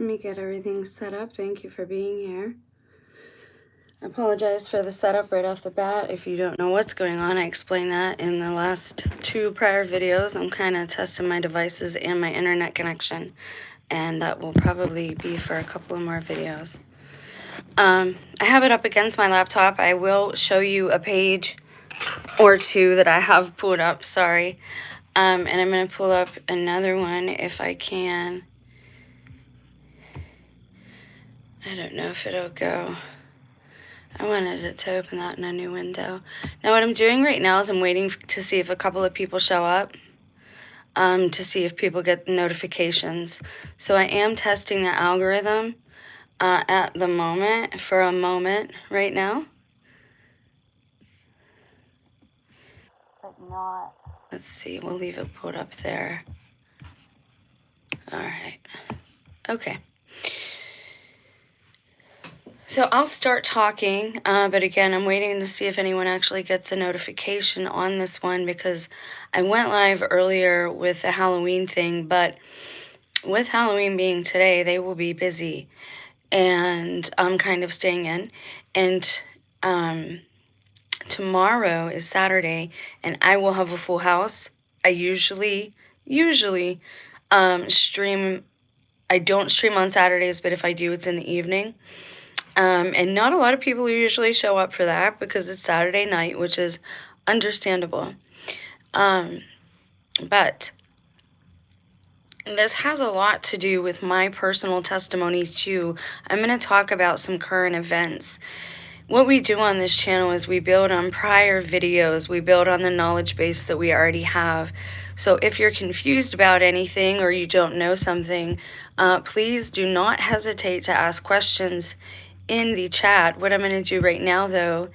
Let me get everything set up. Thank you for being here. I apologize for the setup right off the bat. If you don't know what's going on, I explained that in the last 2 prior videos. I'm kind of testing my devices and my internet connection, and that will probably be for a couple of more videos. I have it up against my laptop. I will show you a page or two that I have pulled up, sorry. And I'm going to pull up another one if I can. I don't know if it'll go. I wanted it to open that in a new window. Now what I'm doing right now is I'm waiting to see if a couple of people show up, to see if people get notifications. So I am testing the algorithm at the moment, for a moment right now. But not, let's see, we'll leave it pulled up there. All right, okay. So I'll start talking, but again, I'm waiting to see if anyone actually gets a notification on this one, because I went live earlier with the Halloween thing, but with Halloween being today, they will be busy, and I'm kind of staying in, and tomorrow is Saturday, and I will have a full house. I usually stream. I don't stream on Saturdays, but if I do, it's in the evening. And not a lot of people usually show up for that because it's Saturday night, which is understandable. But this has a lot to do with my personal testimony too. I'm going to talk about some current events. What we do on this channel is we build on prior videos. We build on the knowledge base that we already have. So if you're confused about anything or you don't know something, please do not hesitate to ask questions in the chat. What I'm going to do right now, though,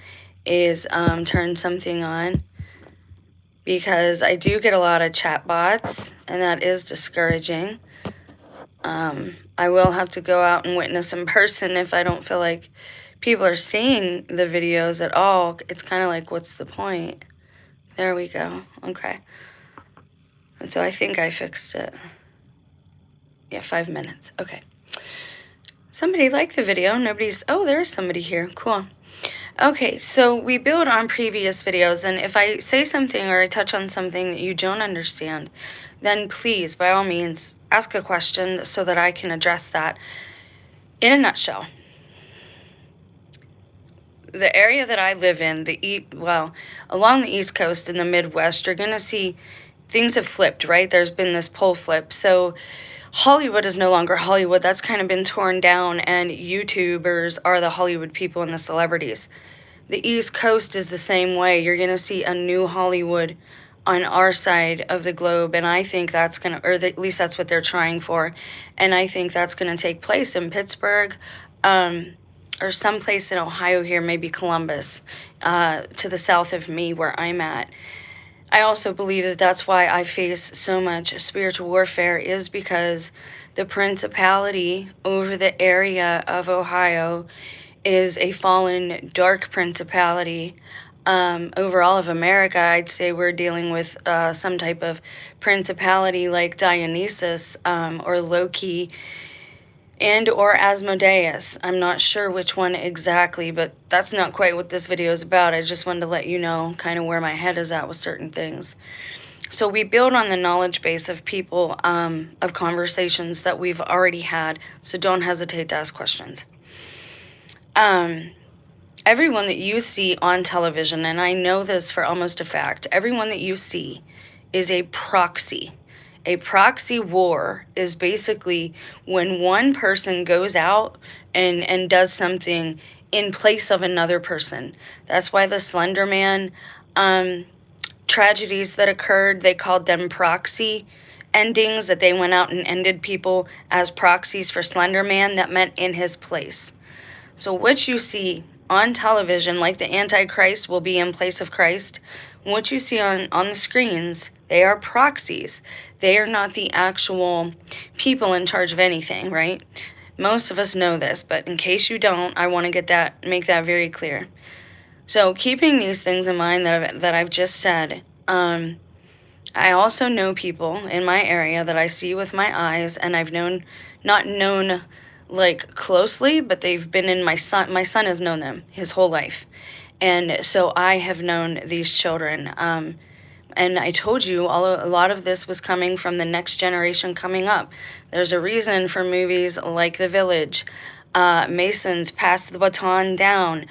is turn something on, because I do get a lot of chat bots, and that is discouraging. I will have to go out and witness in person if I don't feel like people are seeing the videos at all. It's kind of like, what's the point? There we go. Okay. And so I think I fixed it. Yeah, 5 minutes. Okay. Somebody liked the video. Nobody's... Oh, there is somebody here. Cool. Okay, so we build on previous videos, and if I say something or I touch on something that you don't understand, then please, by all means, ask a question so that I can address that. In a nutshell, the area that I live in, along the East Coast in the Midwest, you're going to see things have flipped, right? There's been this pole flip. So Hollywood is no longer Hollywood. That's kind of been torn down, and YouTubers are the Hollywood people and the celebrities. The East Coast is the same way. You're going to see a new Hollywood on our side of the globe, and I think that's going to, at least that's what they're trying for, and I think that's going to take place in Pittsburgh, or someplace in Ohio here, maybe Columbus, to the south of me where I'm at. I also believe that that's why I face so much spiritual warfare, is because the principality over the area of Ohio is a fallen, dark principality. Over all of America, I'd say we're dealing with some type of principality like Dionysus, or Loki, and or Asmodeus. I'm not sure which one exactly, but that's not quite what this video is about. I just wanted to let you know kind of where my head is at with certain things. So we build on the knowledge base of people, of conversations that we've already had, so don't hesitate to ask questions. Everyone that you see on television, and I know this for almost a fact, everyone that you see is a proxy. A proxy war is basically when one person goes out and does something in place of another person. That's why the Slender Man tragedies that occurred, they called them proxy endings, that they went out and ended people as proxies for Slender Man. That meant in his place. So what you see on television, like the Antichrist will be in place of Christ, what you see on the screens, they are proxies. They are not the actual people in charge of anything, right? Most of us know this, but in case you don't, I want to make that very clear. So keeping these things in mind that I've just said, I also know people in my area that I see with my eyes, and I've known not known like closely, but they've been in my son has known them his whole life. And so I have known these children. And I told you a lot of this was coming from the next generation coming up. There's a reason for movies like The Village, Masons pass the baton down,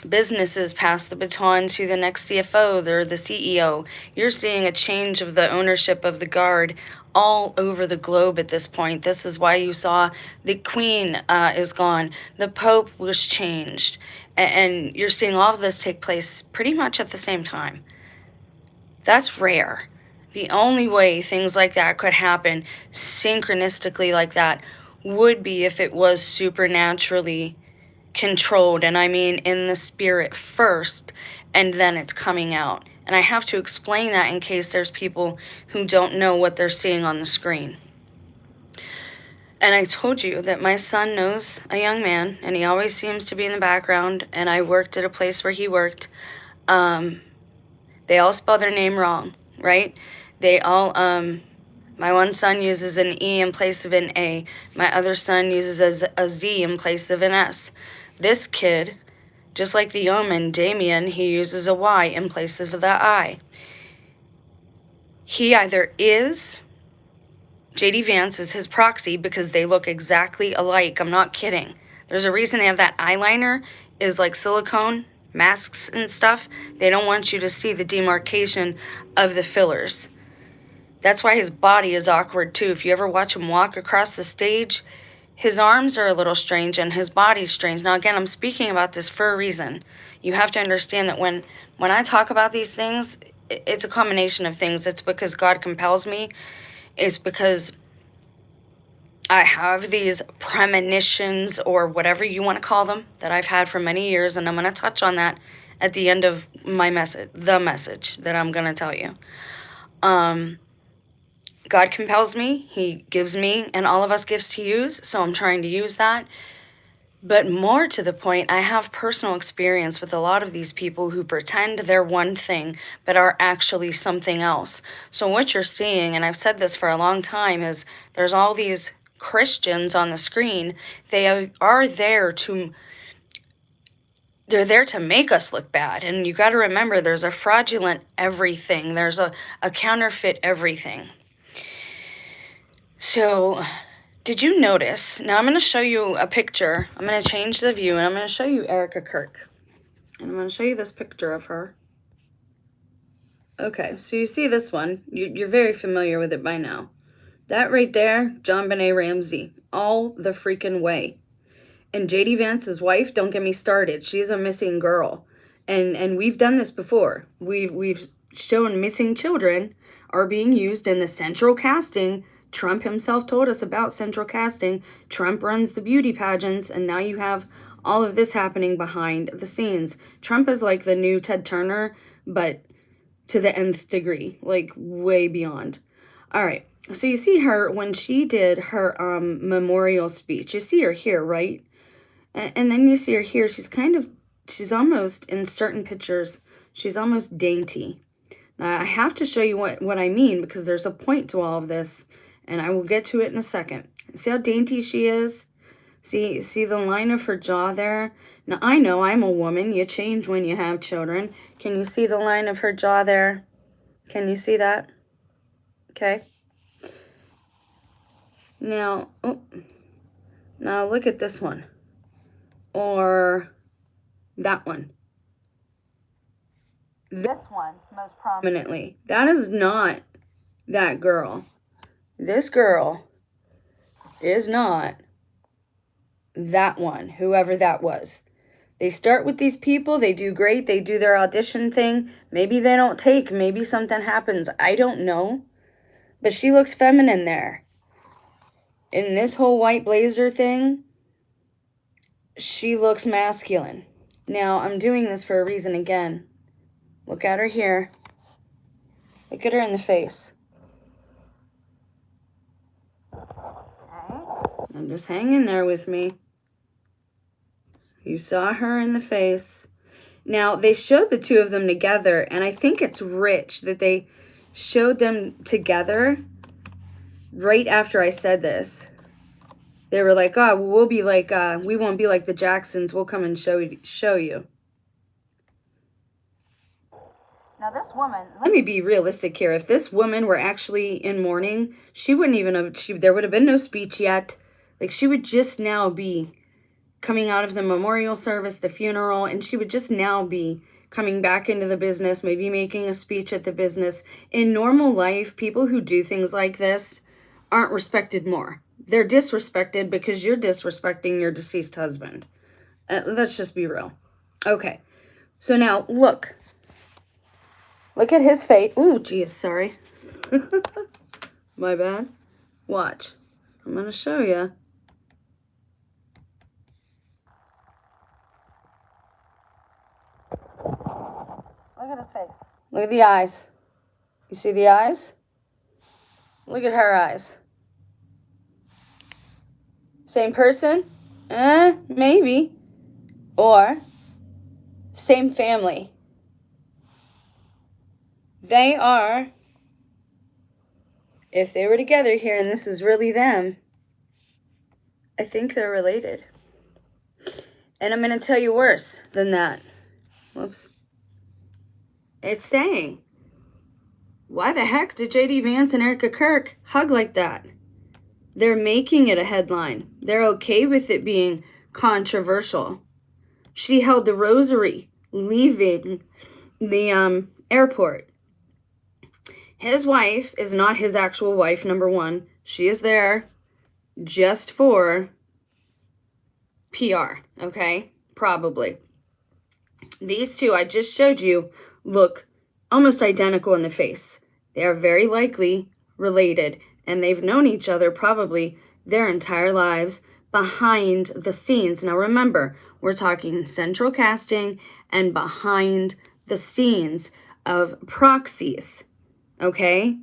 businesses pass the baton to the next CFO, they're the CEO. You're seeing a change of the ownership of the Guard all over the globe at this point. This is why you saw the Queen is gone, the Pope was changed, and you're seeing all of this take place pretty much at the same time. That's rare. The only way things like that could happen synchronistically like that would be if it was supernaturally controlled, and I mean in the spirit first, and then it's coming out. And I have to explain that in case there's people who don't know what they're seeing on the screen. And I told you that my son knows a young man, and he always seems to be in the background, and I worked at a place where he worked. They all spell their name wrong, right? They all, my one son uses an E in place of an A. My other son uses a Z in place of an S. This kid, just like the Omen, Damien, he uses a Y in place of the I. He either is, J.D. Vance is his proxy because they look exactly alike. I'm not kidding. There's a reason they have that eyeliner is like silicone masks and stuff. They don't want you to see the demarcation of the fillers. That's why his body is awkward too. If you ever watch him walk across the stage, his arms are a little strange and his body's strange. Now again, I'm speaking about this for a reason. You have to understand that when I talk about these things, it's a combination of things. It's because God compels me. It's because I have these premonitions, or whatever you want to call them, that I've had for many years, and I'm going to touch on that at the end of my message, the message that I'm going to tell you. God compels me. He gives me and all of us gifts to use, so I'm trying to use that. But more to the point, I have personal experience with a lot of these people who pretend they're one thing, but are actually something else. So what you're seeing, and I've said this for a long time, is there's all these Christians on the screen. They are there to, they're there to make us look bad. And you got to remember, there's a fraudulent everything. There's a counterfeit everything. So did you notice? Now I'm going to show you a picture. I'm going to change the view, and I'm going to show you Erica Kirk. And I'm going to show you this picture of her. Okay, so you see this one. You're very familiar with it by now. That right there, JonBenet Ramsey, all the freaking way. And J.D. Vance's wife, don't get me started. She's a missing girl. And we've done this before. We've shown missing children are being used in the central casting. Trump himself told us about central casting. Trump runs the beauty pageants, and now you have all of this happening behind the scenes. Trump is like the new Ted Turner, but to the nth degree, like way beyond. All right, so you see her when she did her memorial speech. You see her here, right? And then you see her here. She's almost, in certain pictures, she's almost dainty. Now, I have to show you what I mean, because there's a point to all of this, and I will get to it in a second. See how dainty she is? See the line of her jaw there? Now, I know I'm a woman. You change when you have children. Can you see the line of her jaw there? Can you see that? Okay. Now look at this one. Or that one. This one, most prominently. That is not that girl. This girl is not that one, whoever that was. They start with these people, they do great, they do their audition thing. Maybe they don't take, maybe something happens. I don't know. But she looks feminine there. In this whole white blazer thing, she looks masculine. Now, I'm doing this for a reason again. Look at her here. Look at her in the face. Okay. And just hang in there with me. You saw her in the face. Now, they showed the two of them together, and I think it's rich that they showed them together right after I said this. They were like, oh, we'll be like, we won't be like the Jacksons. We'll come and show you. Now this woman, let me be realistic here. If this woman were actually in mourning, she wouldn't even have, there would have been no speech yet. Like, she would just now be coming out of the memorial service, the funeral, and she would just now be coming back into the business, maybe making a speech at the business. In normal life, people who do things like this aren't respected more. They're disrespected because you're disrespecting your deceased husband. Let's just be real. Okay. So now, look. Look at his face. Ooh, geez, sorry. My bad. Watch. I'm going to show you. Look at his face. Look at the eyes. You see the eyes? Look at her eyes. Same person? Maybe. Or same family. They are, if they were together here and this is really them, I think they're related. And I'm going to tell you worse than that. Whoops. It's saying, why the heck did J.D. Vance and Erica Kirk hug like that? They're making it a headline. They're okay with it being controversial. She held the rosary leaving the airport. His wife is not his actual wife, number one. She is there just for PR, okay? Probably. These two I just showed you look almost identical in the face. They are very likely related, and they've known each other probably their entire lives behind the scenes. Now remember, we're talking central casting and behind the scenes of proxies. Okay?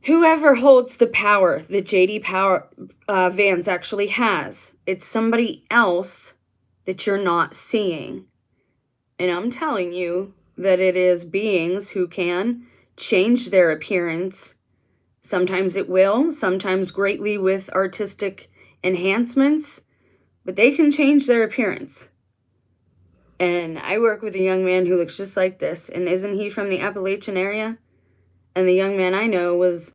Whoever holds the power that J.D. Vance actually has, it's somebody else that you're not seeing. And I'm telling you that it is beings who can change their appearance. Sometimes it will, sometimes greatly with artistic enhancements, but they can change their appearance. And I work with a young man who looks just like this. And isn't he from the Appalachian area? And the young man I know was,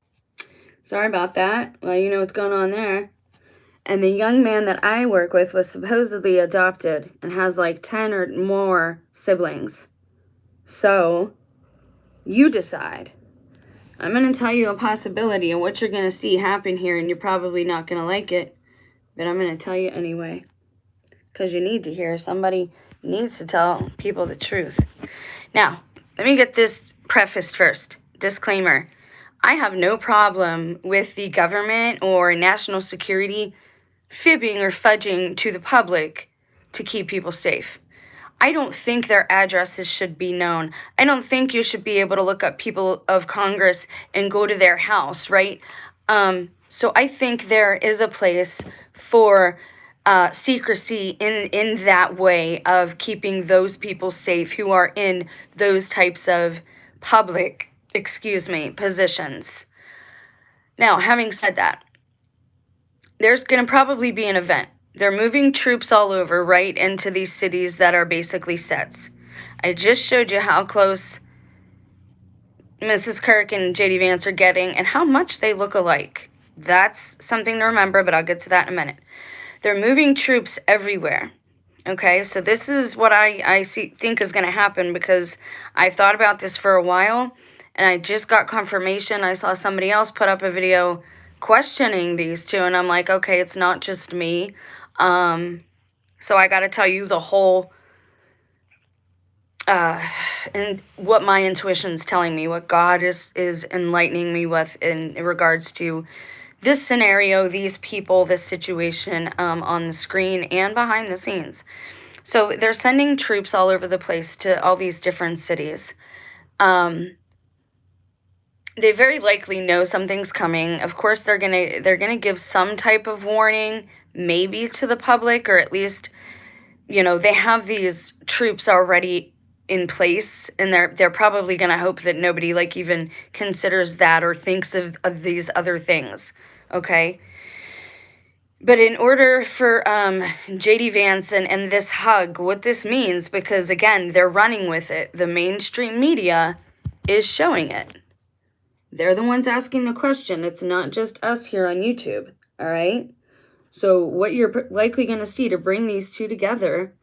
sorry about that. Well, you know what's going on there. And the young man that I work with was supposedly adopted and has like 10 or more siblings. So, you decide. I'm going to tell you a possibility of what you're going to see happen here, and you're probably not going to like it. But I'm going to tell you anyway. Because you need to hear. Somebody needs to tell people the truth. Now, let me get this prefaced first. Disclaimer. I have no problem with the government or national security fibbing or fudging to the public to keep people safe. I don't think their addresses should be known. I don't think you should be able to look up people of Congress and go to their house, right? So I think there is a place for secrecy in that way of keeping those people safe who are in those types of public, positions. Now, having said that, there's going to probably be an event. They're moving troops all over, right, into these cities that are basically sets. I just showed you how close Mrs. Kirk and J.D. Vance are getting and how much they look alike. That's something to remember, but I'll get to that in a minute. They're moving troops everywhere. Okay, so this is what I think is going to happen because I've thought about this for a while, and I just got confirmation. I saw somebody else put up a video questioning these two, and I'm like, okay, it's not just me. So I got to tell you the whole, and what my intuition's telling me, what God is enlightening me with in regards to this scenario, these people, this situation, on the screen and behind the scenes. So they're sending troops all over the place to all these different cities. They very likely know something's coming. Of course, they're gonna give some type of warning, maybe to the public, or at least, they have these troops already in place, and they're probably gonna hope that nobody even considers that or thinks of these other things. Okay. But in order for JD Vance and this hug, what this means, because again, they're running with it. The mainstream media is showing it. They're the ones asking the question. It's not just us here on YouTube, all right? So what you're likely going to see to bring these two together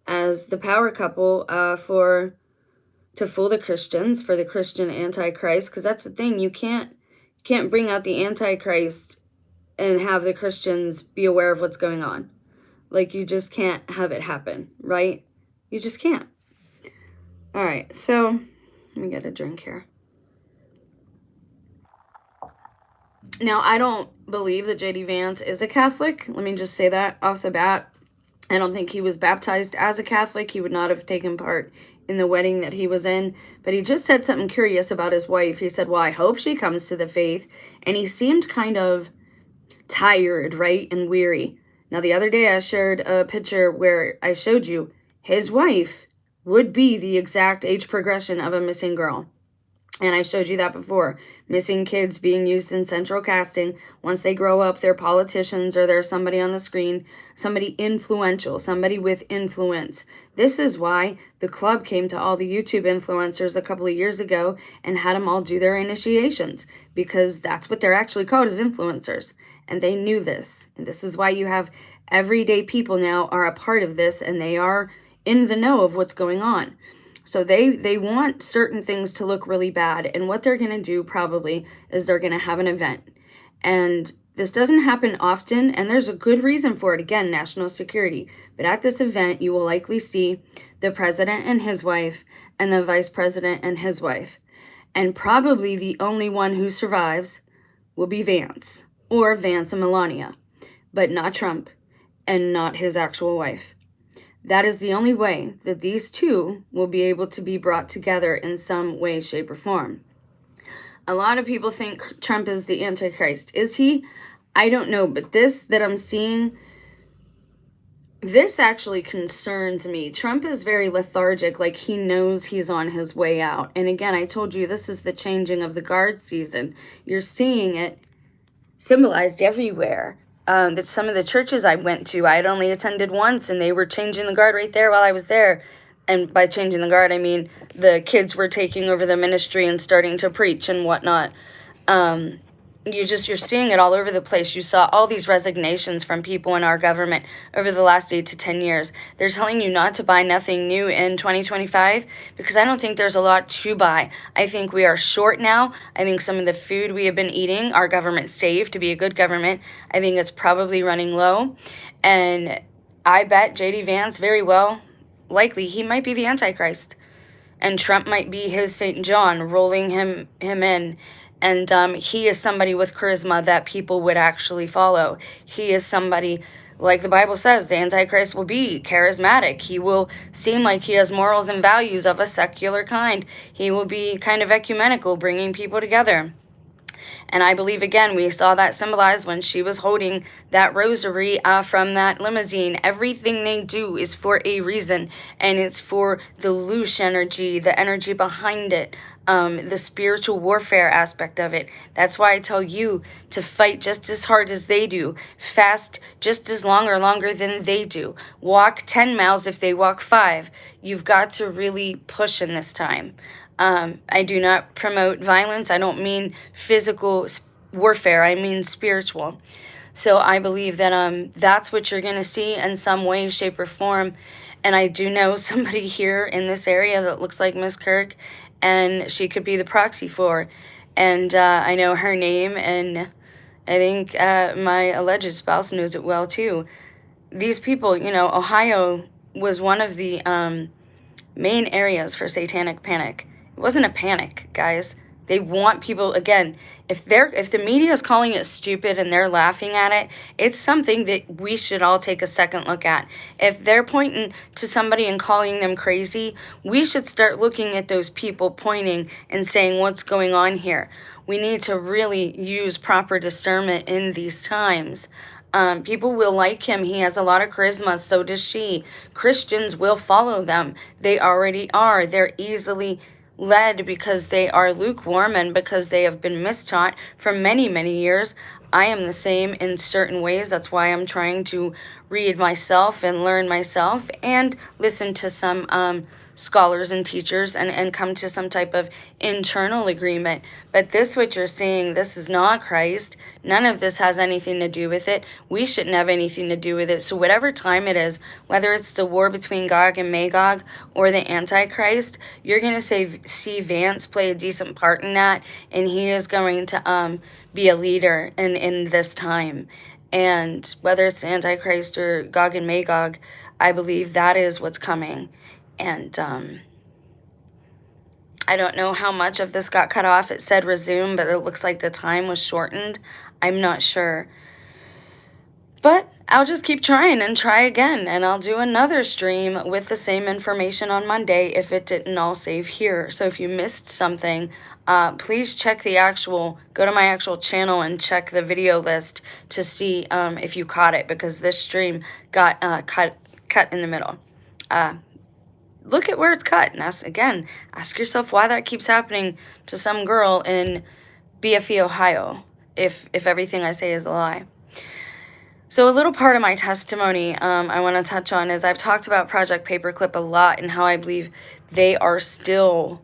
as the power couple to fool the Christians, for the Christian Antichrist, because that's the thing. You can't bring out the Antichrist and have the Christians be aware of what's going on. Like, you just can't have it happen, right? You just can't. All right, so let me get a drink here. Now, I don't believe that J.D. Vance is a Catholic. Let me just say that off the bat. I don't think he was baptized as a Catholic. He would not have taken part in the wedding that he was in. But he just said something curious about his wife. He said, well, I hope she comes to the faith. And he seemed kind of tired, right, and weary. Now, the other day I shared a picture where I showed you his wife would be the exact age progression of a missing girl. And I showed you that before. Missing kids being used in central casting. Once they grow up, they're politicians or they're somebody on the screen, somebody influential, somebody with influence. This is why the club came to all the YouTube influencers a couple of years ago and had them all do their initiations, because that's what they're actually called, as influencers. And they knew this. And this is why you have everyday people now are a part of this, and they are in the know of what's going on. So they want certain things to look really bad. And what they're going to do probably is they're going to have an event. And this doesn't happen often, and there's a good reason for it. Again, national security. But at this event, you will likely see the president and his wife and the vice president and his wife. And probably the only one who survives will be Vance, or Vance and Melania, but not Trump and not his actual wife. That is the only way that these two will be able to be brought together in some way, shape, or form. A lot of people think Trump is the Antichrist. Is he? I don't know, but this that I'm seeing, this actually concerns me. Trump is very lethargic, like he knows he's on his way out. And again, I told you this is the changing of the guard season. You're seeing it symbolized everywhere. That some of the churches I went to, I had only attended once, and they were changing the guard right there while I was there. And by changing the guard, I mean the kids were taking over the ministry and starting to preach and whatnot. You're seeing it all over the place. You saw all these resignations from people in our government over the last 8 to 10 years. They're telling you not to buy nothing new in 2025 because I don't think there's a lot to buy. I think we are short now. I think some of the food we have been eating, our government saved to be a good government. I think it's probably running low. And I bet J.D. Vance very well, likely, he might be the Antichrist. And Trump might be his St. John, rolling him in. And he is somebody with charisma that people would actually follow. He is somebody, like the Bible says, the Antichrist will be charismatic. He will seem like he has morals and values of a secular kind. He will be kind of ecumenical, bringing people together. And I believe, again, we saw that symbolized when she was holding that rosary from that limousine. Everything they do is for a reason, and it's for the loose energy, the energy behind it, the spiritual warfare aspect of it. That's why I tell you to fight just as hard as they do, fast just as long or longer than they do, walk 10 miles if they walk 5. You've got to really push in this time. I do not promote violence. I don't mean physical warfare. I mean spiritual. So I believe that that's what you're going to see in some way, shape, or form. And I do know somebody here in this area that looks like Miss Kirk, and she could be the proxy for. And I know her name, and I think my alleged spouse knows it well too. These people, Ohio was one of the main areas for satanic panic. It wasn't a panic, guys. They want people, again, if the media is calling it stupid and they're laughing at it, it's something that we should all take a second look at. If they're pointing to somebody and calling them crazy, we should start looking at those people pointing and saying, what's going on here? We need to really use proper discernment in these times. People will like him. He has a lot of charisma. So does she. Christians will follow them. They already are. They're easily led because they are lukewarm and because they have been mistaught for many, many years. I am the same in certain ways. That's why I'm trying to read myself and learn myself and listen to some scholars and teachers and come to some type of internal agreement. But this, what you're seeing, this is not Christ. None of this has anything to do with it. We shouldn't have anything to do with it. So whatever time it is, whether it's the war between Gog and Magog or the Antichrist, you're going to see Vance play a decent part in that, and he is going to be a leader in this time. And whether it's the Antichrist or Gog and Magog, I believe that is what's coming. And I don't know how much of this got cut off. It said resume, but it looks like the time was shortened. I'm not sure. But I'll just keep trying and try again, and I'll do another stream with the same information on Monday if it didn't all save here. So if you missed something, please check go to my actual channel and check the video list to see if you caught it, because this stream got cut in the middle. Look at where it's cut, and ask yourself why that keeps happening to some girl in BFE, Ohio, if everything I say is a lie. So a little part of my testimony I want to touch on is I've talked about Project Paperclip a lot and how I believe they are still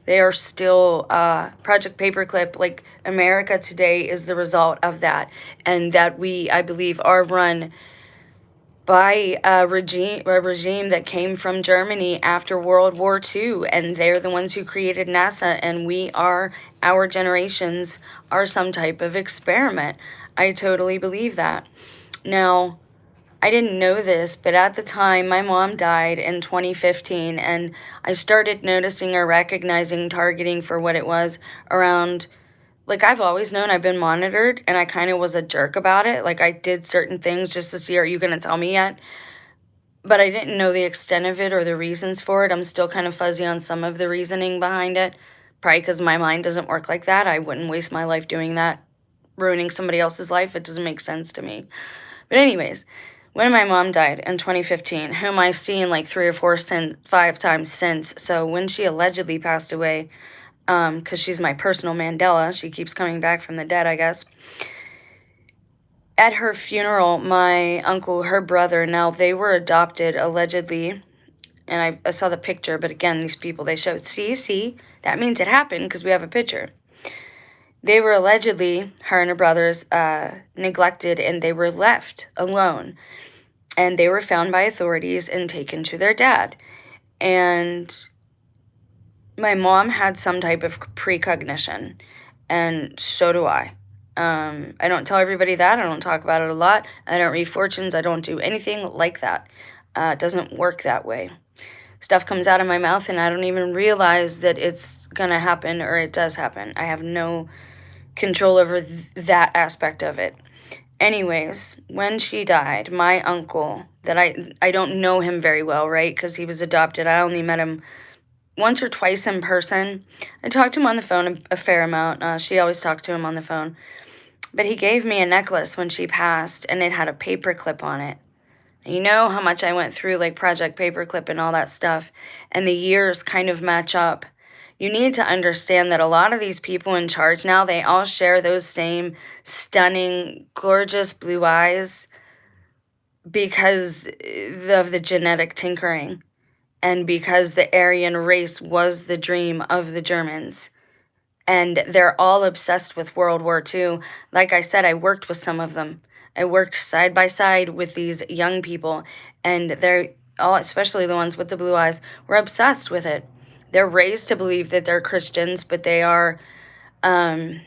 Project Paperclip, like America today, is the result of that, and that I believe, are run by a regime that came from Germany after World War II, and they're the ones who created NASA, and our generations are some type of experiment. I totally believe that. Now, I didn't know this, but at the time, my mom died in 2015, and I started noticing or recognizing targeting for what it was around. Like, I've always known I've been monitored, and I kind of was a jerk about it. Like, I did certain things just to see, are you going to tell me yet? But I didn't know the extent of it or the reasons for it. I'm still kind of fuzzy on some of the reasoning behind it. Probably because my mind doesn't work like that. I wouldn't waste my life doing that, ruining somebody else's life. It doesn't make sense to me. But anyways, when my mom died in 2015, whom I've seen like 3 or 5 times since, so when she allegedly passed away, because she's my personal Mandela. She keeps coming back from the dead, I guess. At her funeral, my uncle, her brother, now they were adopted, allegedly, and I saw the picture, but again, these people, they showed, see, that means it happened because we have a picture. They were allegedly, her and her brothers, neglected, and they were left alone. And they were found by authorities and taken to their dad. And my mom had some type of precognition, and so do I. I don't tell everybody that. I don't talk about it a lot. I don't read fortunes. I don't do anything like that. It doesn't work that way. Stuff comes out of my mouth, and I don't even realize that it's going to happen, or it does happen. I have no control over that aspect of it. Anyways, when she died, my uncle, that I don't know him very well, right, because he was adopted. I only met him once or twice in person. I talked to him on the phone a fair amount. She always talked to him on the phone. But he gave me a necklace when she passed, and it had a paperclip on it. You know how much I went through, like Project Paperclip and all that stuff, and the years kind of match up. You need to understand that a lot of these people in charge now, they all share those same stunning, gorgeous blue eyes because of the genetic tinkering. And because the Aryan race was the dream of the Germans. And they're all obsessed with World War II. Like I said, I worked with some of them. I worked side by side with these young people. And they're all, especially the ones with the blue eyes, were obsessed with it. They're raised to believe that they're Christians, but they are, a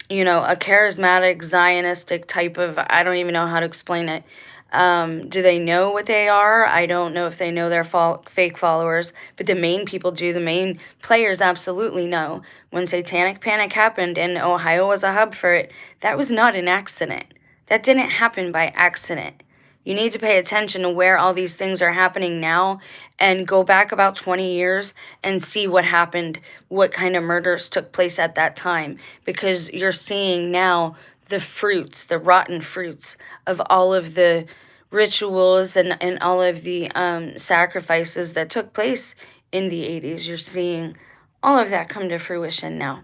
charismatic, Zionistic type of, I don't even know how to explain it. Do they know what they are? I don't know if they know they're fake followers, but the main people do. The main players absolutely know. When Satanic Panic happened and Ohio was a hub for it, that was not an accident. That didn't happen by accident. You need to pay attention to where all these things are happening now and go back about 20 years and see what happened, what kind of murders took place at that time, because you're seeing now the fruits, the rotten fruits of all of the rituals and all of the sacrifices that took place in the 80s. You're seeing all of that come to fruition now.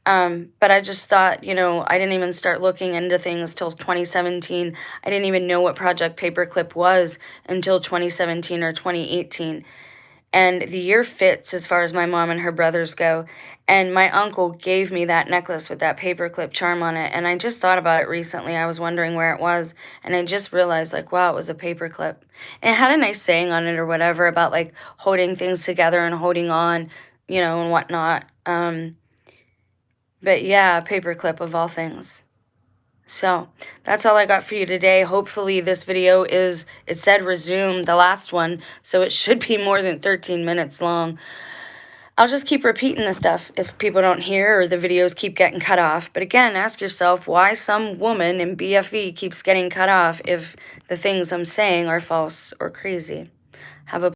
But I just thought, I didn't even start looking into things till 2017. I didn't even know what Project Paperclip was until 2017 or 2018. And the year fits as far as my mom and her brothers go. And my uncle gave me that necklace with that paperclip charm on it. And I just thought about it recently. I was wondering where it was. And I just realized, like, wow, it was a paperclip. And it had a nice saying on it or whatever about, like, holding things together and holding on, and whatnot. But yeah, paperclip of all things. So that's all I got for you today. Hopefully this video it said resume, the last one, so it should be more than 13 minutes long. I'll just keep repeating this stuff if people don't hear or the videos keep getting cut off. But again, ask yourself why some woman in BFE keeps getting cut off if the things I'm saying are false or crazy. Have a